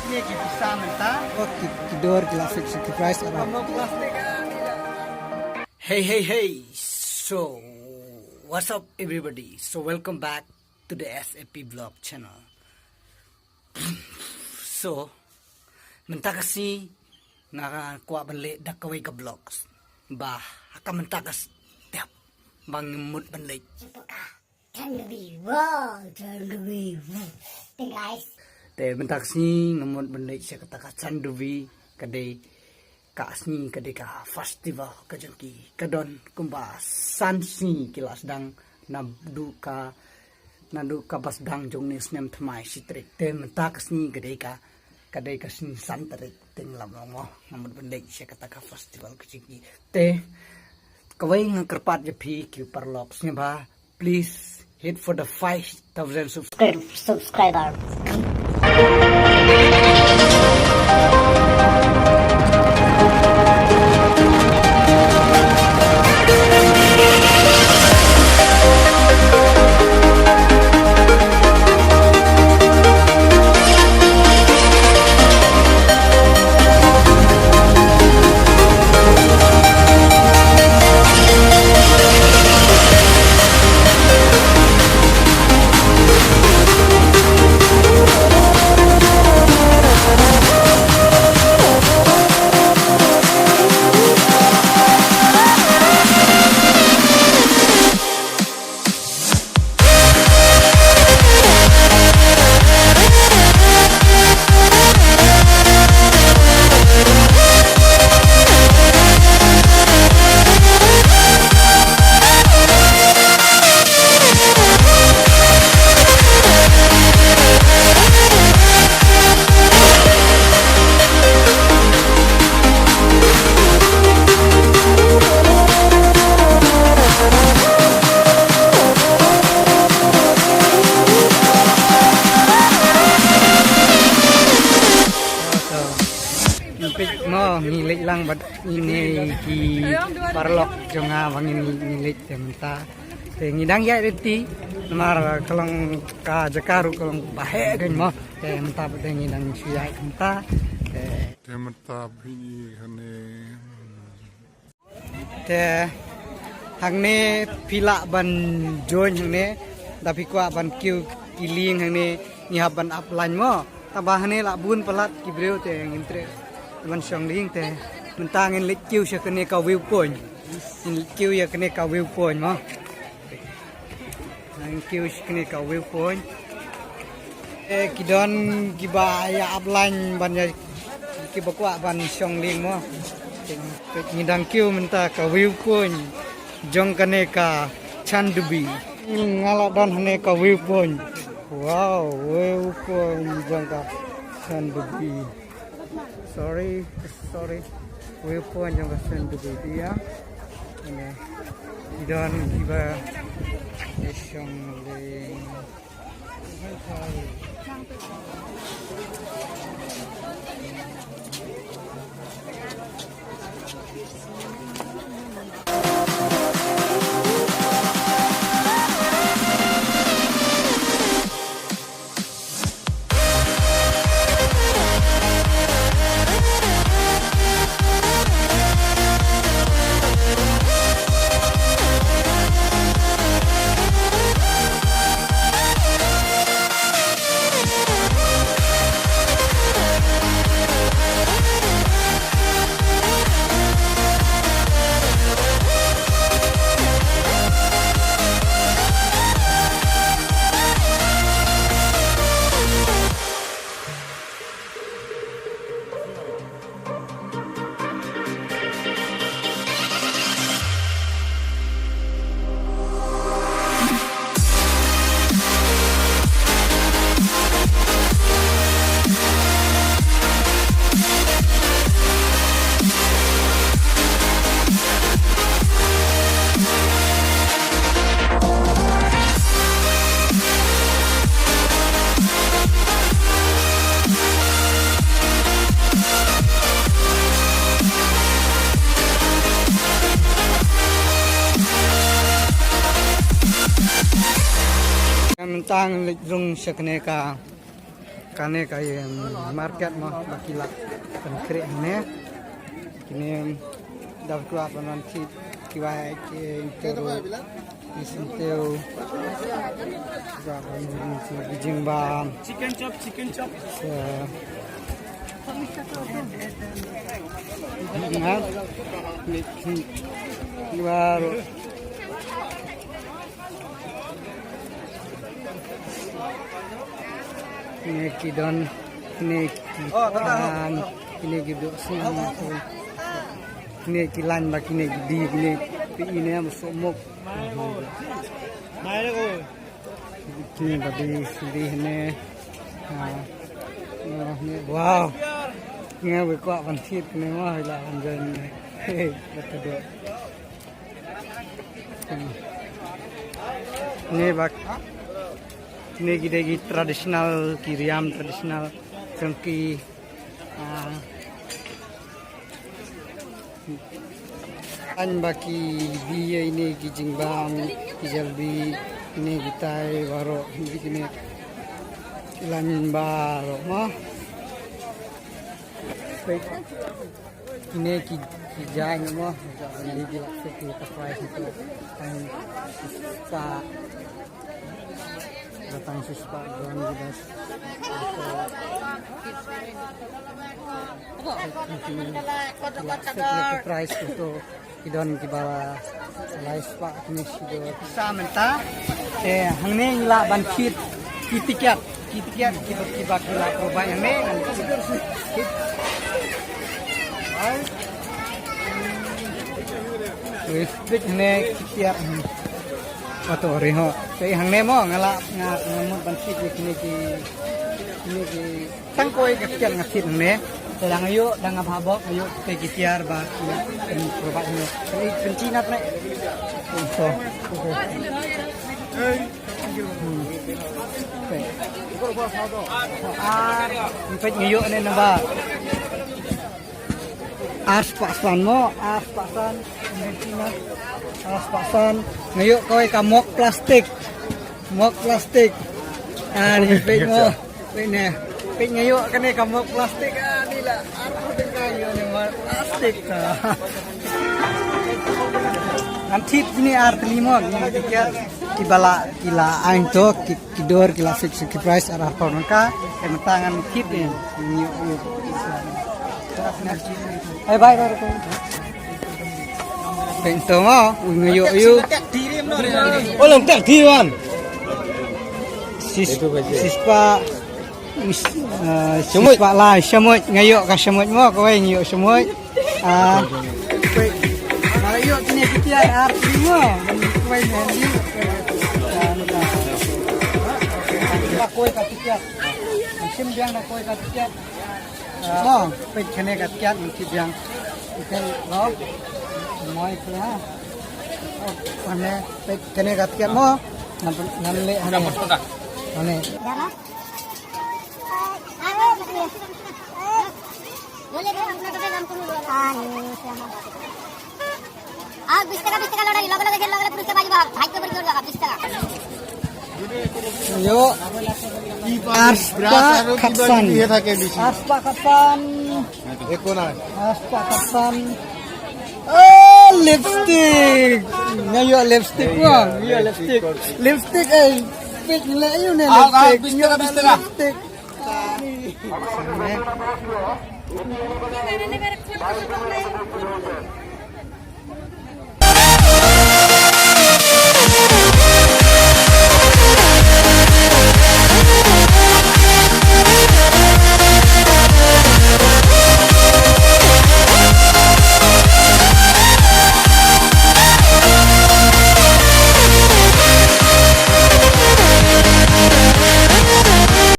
Ini kita mentah. Oh, tidur grafik price apa? Hey. So, what's up everybody? So, welcome back to the SAP Vlog channel. So, minta kasi nakakuha balik dakaway ka vlogs. Bah, haka minta kas tiap bang mood balik. Turn to be. Hey guys. Te minta kasi ngamot balik siya kataka sanduvi kadai kasni kadai ka festival kajangki kadon kumba sansi kilas dang nadu ka basdang jong ni snem thamai sitrik te minta kasi kadai ka sin santarik ting lamong mo ngamot balik siya kataka festival kajangki te kawai ngkerpat jepi ki parloks nya ba please hit for the 5,000 Subscriber. Mo ngilik lang bad ini ki parlok jonga wangin ngilik tementa te ngidang ya reti mar kalong ka jakaru kalong bahe gan mo tementa te ngidang siya tementa tementa bini hane te hangne pila ban join hangne tapi kwa ban kiu kiling hangne nyihaban upline mo tabahne la bun pelat kibreu te ngintre teman song ling te mentangin lik kiu sia kene ka view point in kiu ya kene ka view point mo nang kiu kene ka view point kidon kiba ya upline ban ya kibakwa ban song ling mo ngidang kiu menta ka view point jong kene ka chandubi ngala don hane ka view point wow view point jong ka chandubi sorry view point yang kasihan tu dia ini dan kita esong le tang rung sakne ka kane kaya market mah bakila konkret ne kini dapat kuat panon kiwa ke itu isinteu jimbang chicken chop baru ini kidon ini ini gitu sih ini kilan bak ini di ini masuk muk ini tadi sedih ini wow nghe với quạ văn thịt này mà là văn dân này rất được ini bak ini kita tradisional kiriam tradisional cengki an baki dia ini kijingbam kijalbi ini kita waro ini lan baro mah ini kijang mah beli di laksik di price itu sa datang suspa dan jelas laksik price itu kidon kibala lais pak ini sudah sa menta hangne ngila ban kit kitikat kibak kila proba yang ne Wis ne kitiak atau reho kai hang ne mo ngala ngamut ban kit kini ki tangkoi ketiak ngasit ne sedang ayo dang abhabok ayo kai kitiar ba proba ne kai kencinat ne so Impet ngiyuk ni namba. Aspasan mo, aspasan, aspasan. Ngiyuk kau ikan mok plastik. Impet mo, ini. Impet ngiyuk kan ikan mok plastik. Ni lah, aku dengar ngiyuk ni plastik. Nanti ini arti limon, ini tiga kibala kila ain to kidor kila sik price arah pornka tangan kit ni bye bento mo yu olong tak diwan sispa semut pak lai semut ngayuk ka semut mo kowe ngayuk semut yuk kini kita arti mo kowe ni koi katikat, macam biang nak koi katikat, pet kene katikat macam biang, ikan log, moi kena, ane pet kene katikat mo, namle ane, ane. boleh kan अपना तो काम करूँ हाँ 20 টাকা लड़ाई लगे पुलिस के बाजी बाग भाई के बड़ी जोर लगा 20 टाका Yo, aspa katsan, oh lipstick, ngayo lipstick mo, lipstick pit nila yun lipstick.